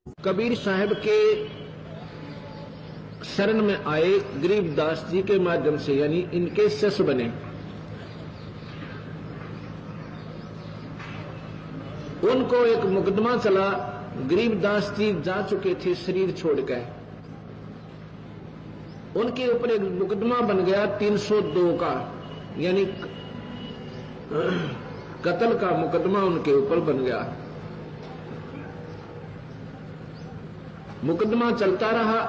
कबीर साहब के शरण में आए गरीबदास जी के माध्यम से, यानी इनके शिष्य बने। उनको एक मुकदमा चला, गरीबदास जी जा चुके थे शरीर छोड़कर। उनके ऊपर एक मुकदमा बन गया 302 का, यानी कत्ल का मुकदमा उनके ऊपर बन गया। मुकदमा चलता रहा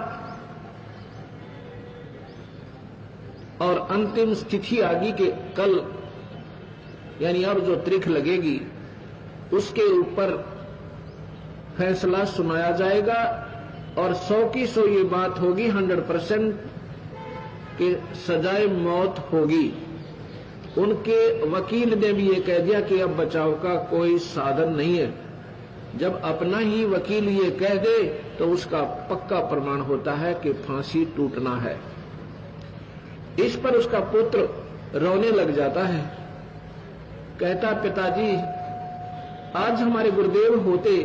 और अंतिम स्थिति आ गई कि कल, यानी अब जो तारीख लगेगी उसके ऊपर फैसला सुनाया जाएगा और 100 की 100 ये बात होगी, 100% कि सजाए मौत होगी। उनके वकील ने भी ये कह दिया कि अब बचाव का कोई साधन नहीं है। जब अपना ही वकील ये कह दे तो उसका पक्का प्रमाण होता है कि फांसी टूटना है। इस पर उसका पुत्र रोने लग जाता है, कहता पिताजी आज हमारे गुरुदेव होते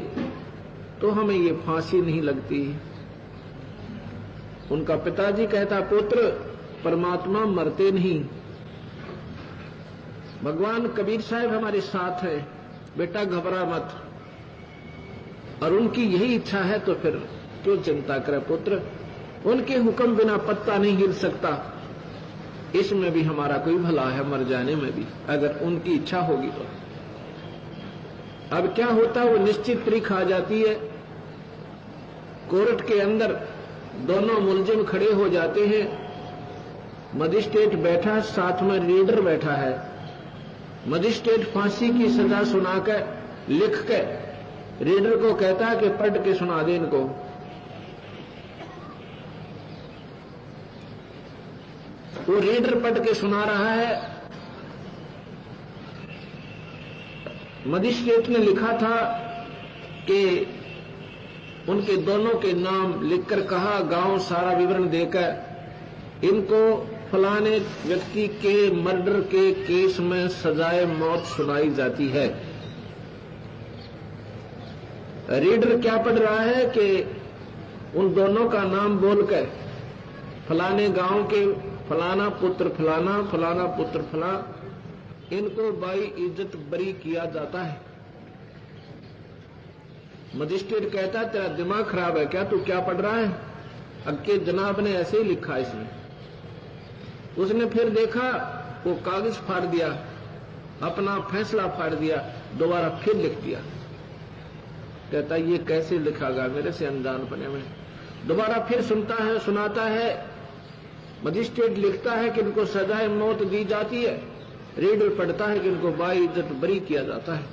तो हमें ये फांसी नहीं लगती। उनका पिताजी कहता पुत्र परमात्मा मरते नहीं, भगवान कबीर साहब हमारे साथ है, बेटा घबरा मत। और उनकी यही इच्छा है तो फिर क्यों चिंता करे पुत्र, उनके हुक्म बिना पत्ता नहीं हिल सकता। इसमें भी हमारा कोई भला है, मर जाने में भी, अगर उनकी इच्छा होगी तो। अब क्या होता, वो निश्चित तारीख आ जाती है, कोर्ट के अंदर दोनों मुलजिम खड़े हो जाते हैं, मजिस्ट्रेट बैठा, साथ में रीडर बैठा है। मजिस्ट्रेट फांसी की सजा सुनाकर लिख के रीडर को कहता है कि पढ़ के सुना दे इनको। वो रीडर पढ़ के सुना रहा है। मजिस्ट्रेट ने लिखा था कि उनके दोनों के नाम लिखकर कहा, गांव सारा विवरण देकर इनको फलाने व्यक्ति के मर्डर के केस में सजाए मौत सुनाई जाती है। रीडर क्या पढ़ रहा है कि उन दोनों का नाम बोलकर फलाने गांव के फलाना पुत्र फलाना, फलाना पुत्र फला, इनको बाई इज्जत बरी किया जाता है। मजिस्ट्रेट कहता तेरा दिमाग खराब है क्या, तू क्या पढ़ रहा है? अक्के जनाब ने ऐसे ही लिखा इसमें। उसने फिर देखा, वो कागज फाड़ दिया, अपना फैसला फाड़ दिया, दोबारा फिर लिख दिया। कहता ये कैसे लिखागा मेरे से अनजान पने में। दोबारा फिर सुनता है, सुनाता है। मजिस्ट्रेट लिखता है कि इनको सजाए मौत दी जाती है, रीडर पढ़ता है कि इनको बाई इज्जत बरी किया जाता है।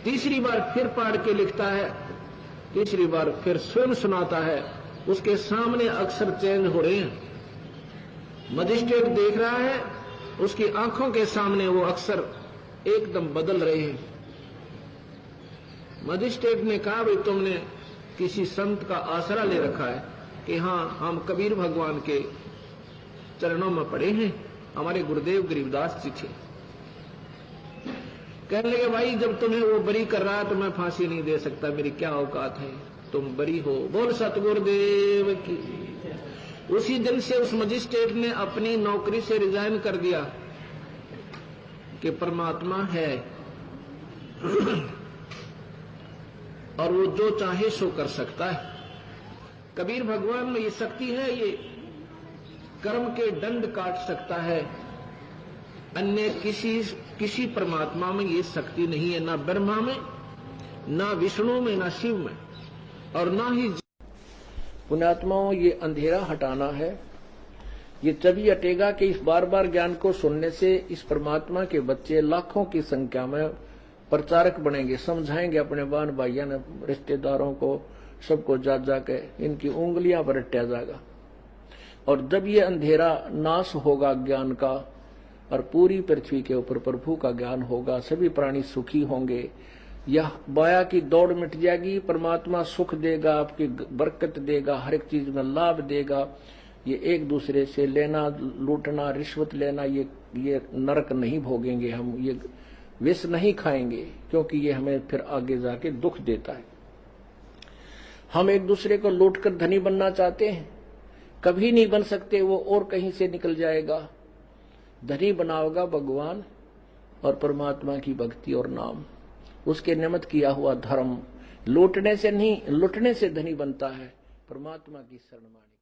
तीसरी बार फिर पढ़ के लिखता है, तीसरी बार फिर स्वयं सुनाता है। उसके सामने अक्षर चेंज हो रहे हैं। मजिस्ट्रेट देख रहा है, उसकी आंखों के सामने वो अक्षर एकदम बदल रहे हैं। मजिस्ट्रेट ने कहा भाई तुमने किसी संत का आसरा ले रखा है कि हाँ हम कबीर भगवान के चरणों में पड़े हैं, हमारे गुरुदेव गरीबदास जी थे। कहने लगे भाई जब तुम्हें वो बरी कर रहा है तो मैं फांसी नहीं दे सकता, मेरी क्या औकात है, तुम बरी हो। बोल सतगुरुदेव की। उसी दिन से उस मजिस्ट्रेट ने अपनी नौकरी से रिजाइन कर दिया कि परमात्मा है और वो जो चाहे सो कर सकता है। कबीर भगवान में ये शक्ति है, ये कर्म के दंड काट सकता है। अन्य किसी परमात्मा में ये शक्ति नहीं है, ना ब्रह्मा में, ना विष्णु में, ना शिव में, और ना ही। पुण्यात्माओं, ये अंधेरा हटाना है। ये तभी हटेगा कि इस बार बार ज्ञान को सुनने से इस परमात्मा के बच्चे लाखों की संख्या में प्रचारक बनेंगे, समझाएंगे अपने बहन भाइयों ने, रिश्तेदारों को, सबको जा जाके इनकी उंगलियां पर रटा जाएगा। और जब ये अंधेरा नाश होगा ज्ञान का और पूरी पृथ्वी के ऊपर प्रभु का ज्ञान होगा, सभी प्राणी सुखी होंगे, यह माया की दौड़ मिट जाएगी, परमात्मा सुख देगा, आपकी बरकत देगा, हर एक चीज में लाभ देगा। ये एक दूसरे से लेना, लूटना, रिश्वत लेना, ये नरक नहीं भोगेंगे हम, ये विष नहीं खाएंगे, क्योंकि ये हमें फिर आगे जाके दुख देता है। हम एक दूसरे को लूटकर धनी बनना चाहते हैं, कभी नहीं बन सकते, वो और कहीं से निकल जाएगा। धनी बनाओगा भगवान और परमात्मा की भक्ति और नाम, उसके निमित्त किया हुआ धर्म। लूटने से नहीं, लुटने से धनी बनता है, परमात्मा की शरण माने।